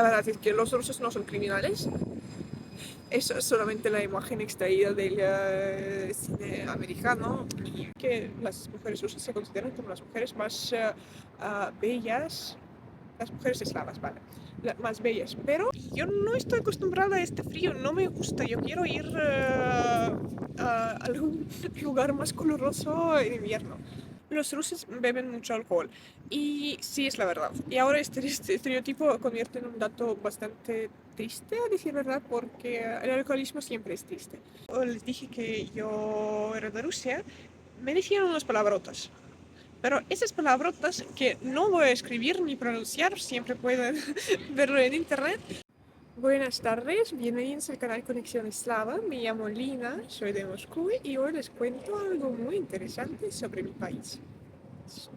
La verdad es que los rusos no son criminales. Eso es solamente la imagen extraída del cine americano y que las mujeres rusas se consideran como las mujeres más bellas, las mujeres eslavas, ¿vale? Las más bellas. Pero yo no estoy acostumbrada a este frío, no me gusta. Yo quiero ir a algún lugar más coloroso en invierno. Los rusos beben mucho alcohol y sí es la verdad. Y ahora este estereotipo convierte en un dato bastante triste, a decir verdad, porque el alcoholismo siempre es triste. Les dije que yo era de Rusia, me decían unas palabrotas. Pero esas palabrotas que no voy a escribir ni pronunciar, siempre pueden verlo en internet. Buenas tardes, bienvenidos al canal Conexión Eslava. Me llamo Lina, soy de Moscú y hoy les cuento algo muy interesante sobre mi país.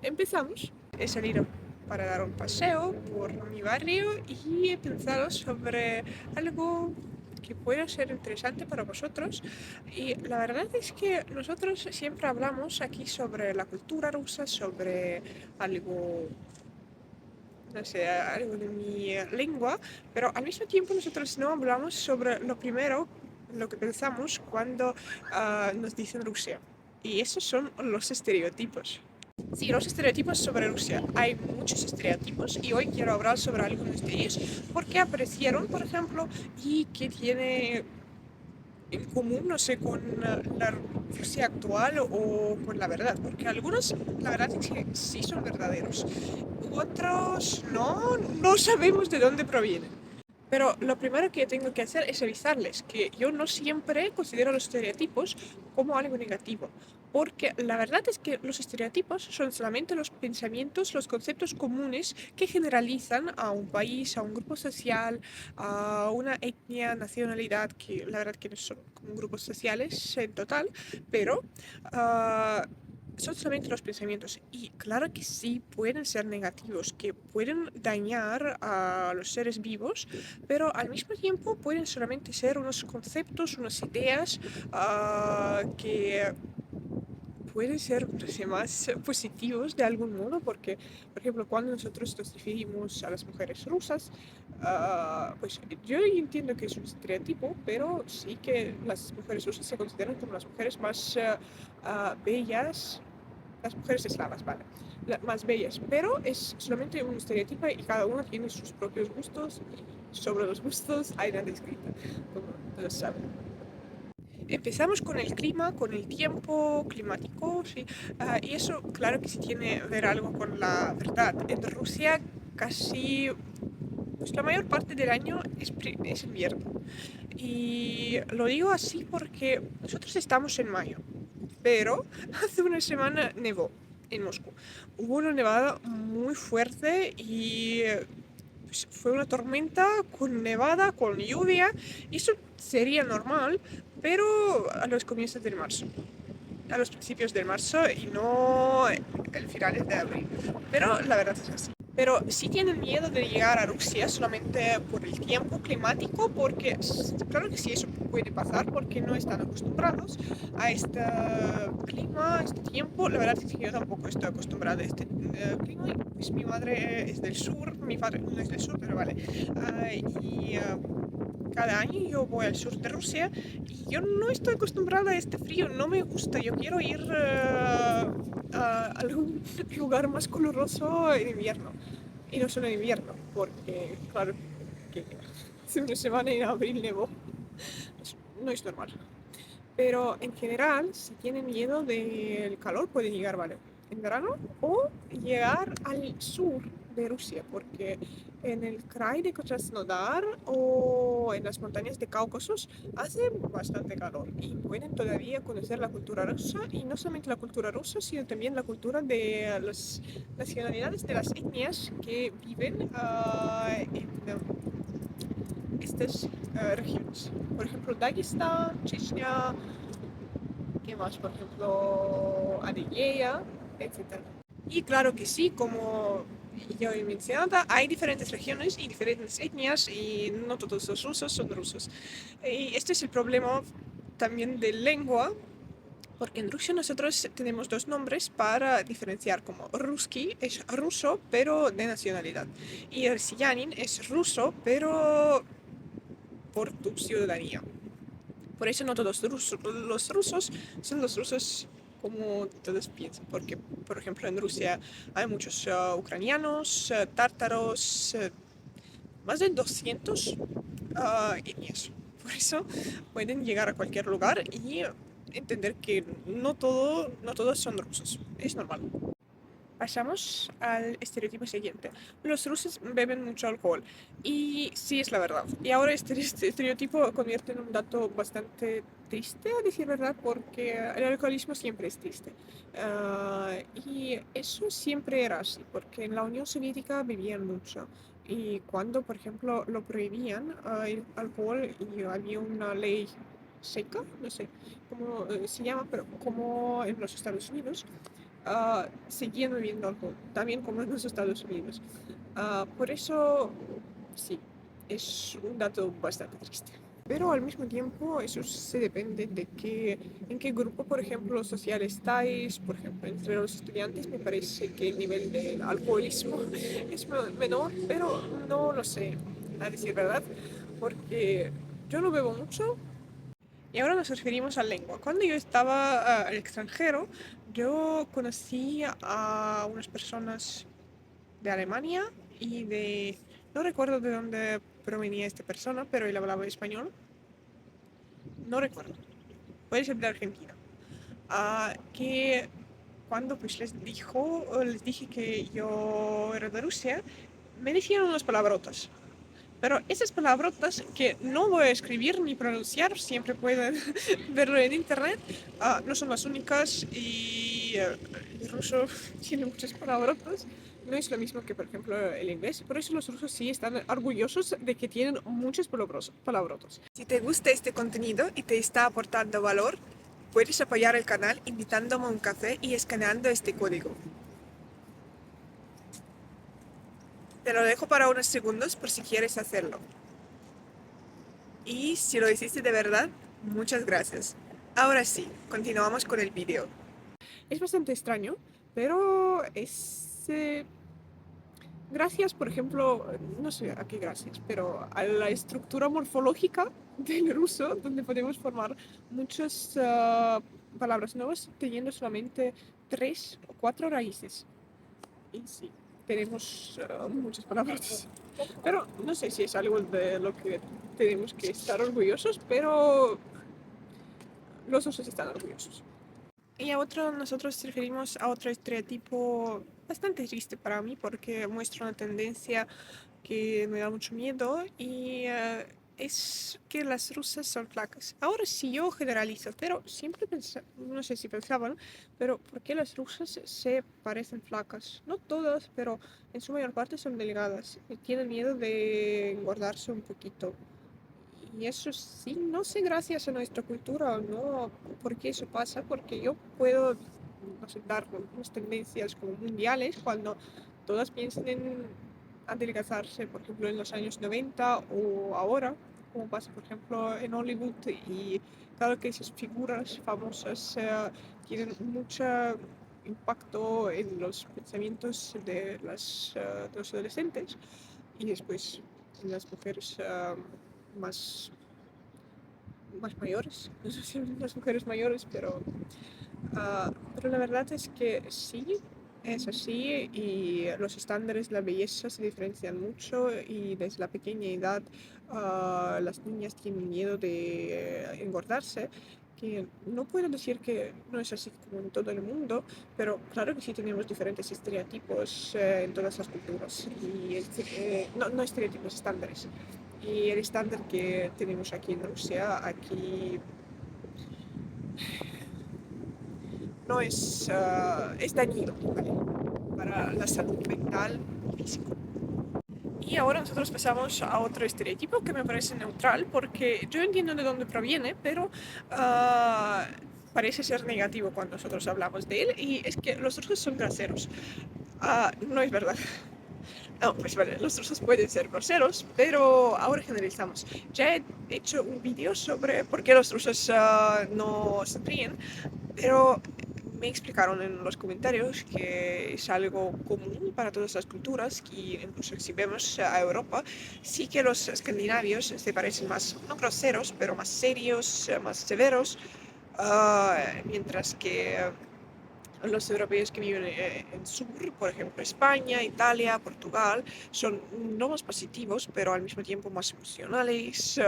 Empezamos. He salido para dar un paseo por mi barrio y he pensado sobre algo que pueda ser interesante para vosotros. Y la verdad es que nosotros siempre hablamos aquí sobre la cultura rusa, sobre algo, no sé, algo de mi lengua, pero al mismo tiempo nosotros no hablamos sobre lo primero, lo que pensamos cuando nos dicen Rusia. Y esos son los estereotipos. Sí, los estereotipos sobre Rusia. Hay muchos estereotipos y hoy quiero hablar sobre algunos de ellos porque aparecieron, por ejemplo, y que tiene en común, no sé, con la Rusia actual o con la verdad, porque algunos, la verdad es que sí son verdaderos, otros no sabemos de dónde provienen. Pero lo primero que tengo que hacer es avisarles que yo no siempre considero los estereotipos como algo negativo, porque la verdad es que los estereotipos son solamente los pensamientos, los conceptos comunes que generalizan a un país, a un grupo social, a una etnia, nacionalidad, que la verdad que no son como grupos sociales en total, pero ah, son solamente los pensamientos. Y claro que sí pueden ser negativos, que pueden dañar a los seres vivos, pero al mismo tiempo pueden solamente ser unos conceptos, unas ideas que pueden ser más positivos de algún modo, porque, por ejemplo, cuando nosotros nos referimos a las mujeres rusas, pues yo entiendo que es un estereotipo, pero sí que las mujeres rusas se consideran como las mujeres más bellas, las mujeres eslavas, ¿vale? Más bellas, pero es solamente un estereotipo y cada uno tiene sus propios gustos. Sobre los gustos hay nada escrita, como todos saben. Empezamos con el clima, con el tiempo climático, sí. Y eso, claro que sí tiene que ver algo con la verdad. En Rusia casi, pues la mayor parte del año es invierno. Y lo digo así porque nosotros estamos en mayo, pero hace una semana nevó en Moscú. Hubo una nevada muy fuerte y pues, fue una tormenta con nevada, con lluvia, y eso sería normal, pero a los comienzos de marzo, a los principios de marzo y no el finales de abril. Pero la verdad es así. Pero sí tienen miedo de llegar a Rusia solamente por el tiempo climático, porque claro que sí, eso puede pasar porque no están acostumbrados a este clima, a este tiempo. La verdad es que yo tampoco estoy acostumbrada a este clima. Pues mi madre es del sur, mi padre no es del sur, pero vale. Y cada año yo voy al sur de Rusia y yo no estoy acostumbrada a este frío, no me gusta. Yo quiero ir a algún lugar más coloroso en invierno. Y no solo en invierno, porque claro que hace una semana en abril nevó. No es normal. Pero en general, si tienen miedo del calor, pueden llegar, ¿vale? En verano o llegar al sur de Rusia, porque en el Krai de Krasnodar o en las montañas de Cáucaso hace bastante calor y pueden todavía conocer la cultura rusa y no solamente la cultura rusa, sino también la cultura de las nacionalidades de las etnias que viven en estas regiones. Por ejemplo, Dagestán, Chechnya, ¿qué más? Por ejemplo, Adigueya, etcétera. Y claro que sí, como ya he mencionado, hay diferentes regiones y diferentes etnias y no todos los rusos son rusos. Y este es el problema también de lengua, Porque en Rusia nosotros tenemos dos nombres para diferenciar, como Ruski es ruso, pero de nacionalidad. Y Россиянин es ruso, pero por tu ciudadanía. Por eso no todos los rusos son los rusos como todos piensan. Porque, por ejemplo, en Rusia hay muchos ucranianos, tártaros, más de 200 etnias. Por eso pueden llegar a cualquier lugar y entender que no todos son rusos. Es normal. Pasamos al estereotipo siguiente. Los rusos beben mucho alcohol. Y sí, es la verdad. Y ahora este estereotipo convierte en un dato bastante triste, a decir verdad, porque el alcoholismo siempre es triste. Y eso siempre era así, porque en la Unión Soviética bebían mucho. Y cuando, por ejemplo, lo prohibían el alcohol y había una ley seca, no sé cómo se llama, pero como en los Estados Unidos, seguían bebiendo alcohol, también como en los Estados Unidos. Por eso, sí, es un dato bastante triste. Pero al mismo tiempo, eso se depende de en qué grupo, por ejemplo, social estáis. Por ejemplo, entre los estudiantes me parece que el nivel de alcoholismo es menor, pero no lo sé, a decir verdad, porque yo no bebo mucho. Y ahora nos referimos a lengua. Cuando yo estaba al extranjero, yo conocí a unas personas de Alemania y de... No recuerdo de dónde provenía esta persona, pero él hablaba español. No recuerdo. Puede ser de Argentina. Que cuando pues les dije que yo era de Rusia, me decían unas palabrotas. Pero esas palabrotas que no voy a escribir ni pronunciar, siempre pueden verlo en internet, no son las únicas y el ruso tiene muchas palabrotas. No es lo mismo que, por ejemplo, el inglés. Por eso los rusos sí están orgullosos de que tienen muchas palabrotas. Si te gusta este contenido y te está aportando valor, puedes apoyar el canal invitándome a un café y escaneando este código. Te lo dejo para unos segundos por si quieres hacerlo. Y si lo hiciste de verdad, muchas gracias. Ahora sí, continuamos con el vídeo. Es bastante extraño, pero es... gracias, por ejemplo, no sé a qué gracias, pero a la estructura morfológica del ruso, donde podemos formar muchas palabras nuevas teniendo solamente 3 o 4 raíces. Y sí, tenemos muchas palabras. Pero no sé si es algo de lo que tenemos que estar orgullosos, pero los rusos están orgullosos. Y a otro, nosotros nos referimos a otro estereotipo bastante triste para mí porque muestra una tendencia que me da mucho miedo y es que las rusas son flacas. Ahora sí yo generalizo, pero siempre pensé, no sé si pensaban, pero ¿por qué las rusas se parecen flacas? No todas, pero en su mayor parte son delgadas y tienen miedo de engordarse un poquito. Y eso sí, no sé gracias a nuestra cultura o no, por qué eso pasa, porque yo puedo, no sé, dar unas tendencias como mundiales cuando todas piensan en adelgazarse, por ejemplo, en los años 90 o ahora, como pasa, por ejemplo, en Hollywood. Y claro que esas figuras famosas tienen mucho impacto en los pensamientos de los adolescentes y después en las mujeres más, más mayores, no sé si las mujeres mayores, pero la verdad es que sí, es así y los estándares de la belleza se diferencian mucho y desde la pequeña edad las niñas tienen miedo de engordarse, que no puedo decir que no es así como en todo el mundo, pero claro que sí tenemos diferentes estereotipos en todas las culturas y no estereotipos, estándares. Y el estándar que tenemos aquí en Rusia, aquí no es, es dañino, ¿vale? Para la salud mental y física. Y ahora nosotros pasamos a otro estereotipo que me parece neutral, porque yo entiendo de dónde proviene, pero parece ser negativo cuando nosotros hablamos de él, y es que los rusos son graseros. No es verdad. No, pues vale, los rusos pueden ser groseros, pero ahora generalizamos. Ya he hecho un vídeo sobre por qué los rusos no se ríen, pero me explicaron en los comentarios que es algo común para todas las culturas, que incluso si vemos a Europa, sí que los escandinavios se parecen más, no groseros, pero más serios, más severos, mientras que los europeos que viven en sur, por ejemplo España, Italia, Portugal, son no más positivos, pero al mismo tiempo más emocionales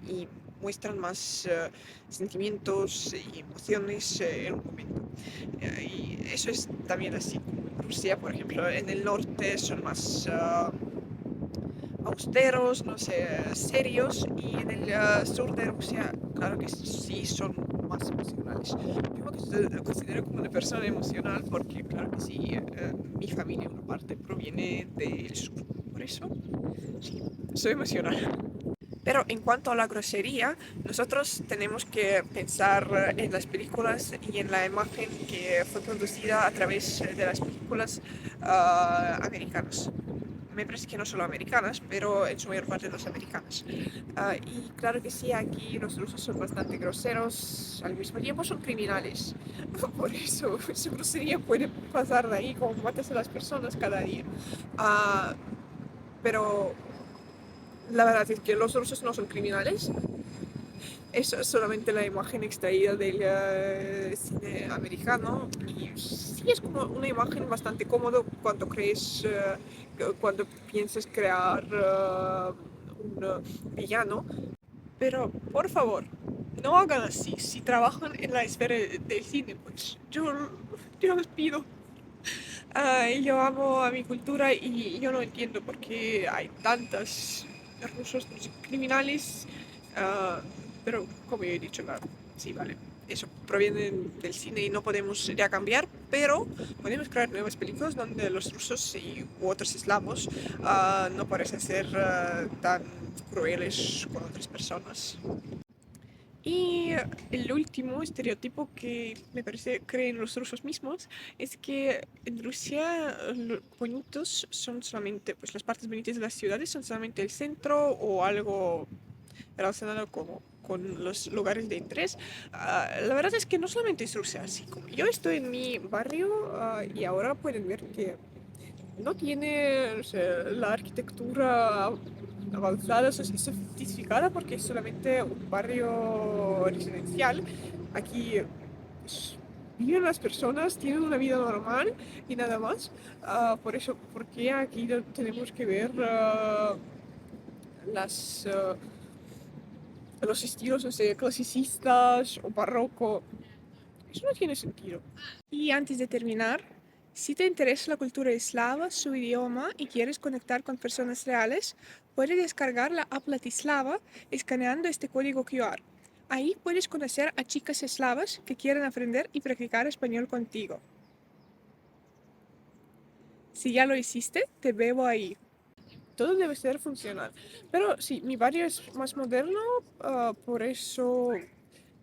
y muestran más sentimientos y emociones en un momento. Y eso es también así como en Rusia, por ejemplo, en el norte son más austeros, no sé, serios, y en el sur de Rusia, claro que sí son más emocionales. Yo me considero como una persona emocional porque, claro que sí, mi familia, una parte, proviene del sur, por eso sí, soy emocional. Pero en cuanto a la grosería, nosotros tenemos que pensar en las películas y en la imagen que fue producida a través de las películas americanas. Me parece que no solo americanas, pero en su mayor parte no americanas. Y claro que sí, aquí los rusos son bastante groseros, al mismo tiempo son criminales. Por eso su grosería puede pasar de ahí como matas a las personas cada día. Ah, pero la verdad es que los rusos no son criminales. Eso es solamente la imagen extraída del cine americano. Y sí es como una imagen bastante cómodo cuando crees, cuando piensas crear un villano. Pero por favor, no hagan así. Si trabajan en la esfera del cine, pues yo les pido. Yo amo a mi cultura y yo no entiendo por qué hay tantos rusos criminales. ah, pero como he dicho, claro, sí, vale. Eso proviene del cine y no podemos ya cambiar, pero podemos crear nuevas películas donde los rusos y u otros eslavos no parecen ser tan crueles con otras personas. Y el último estereotipo que me parece creen los rusos mismos es que en Rusia los bonitos son solamente, pues las partes bonitas de las ciudades son solamente el centro o algo relacionado como con los lugares de interés. La verdad es que no solamente es Rusia, así como yo estoy en mi barrio y ahora pueden ver que no tiene, o sea, la arquitectura avanzada, sofisticada, porque es solamente un barrio residencial. Aquí pues, viven las personas, tienen una vida normal y nada más. Por eso, porque aquí no tenemos que ver las, los estilos, no sé, clasicistas o barroco? Eso no tiene sentido. Y antes de terminar, si te interesa la cultura eslava, su idioma y quieres conectar con personas reales, puedes descargar la app Latislava escaneando este código QR. Ahí puedes conocer a chicas eslavas que quieren aprender y practicar español contigo. Si ya lo hiciste, te veo ahí. Todo debe ser funcional. Pero sí, mi barrio es más moderno, por eso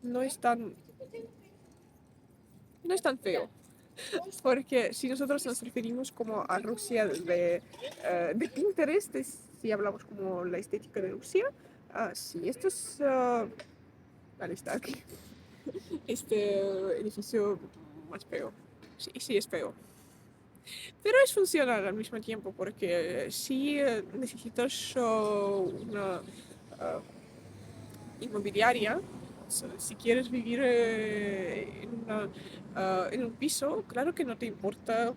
no es tan, no es tan feo. Porque si nosotros nos referimos como a Rusia de Pinterest, si hablamos como la estética de Rusia, sí, esto es... vale, está aquí. Este edificio más feo. Sí, sí es feo. Pero es funcional al mismo tiempo, porque si necesitas una inmobiliaria, si quieres vivir en un piso, claro que no te importa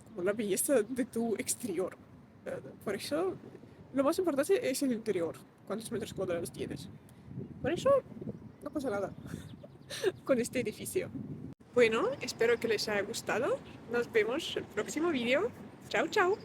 como la belleza de tu exterior. Por eso, lo más importante es el interior. ¿Cuántos metros cuadrados tienes? Por eso, no pasa nada con este edificio. Bueno, espero que les haya gustado. Nos vemos en el próximo vídeo. Chao, chao.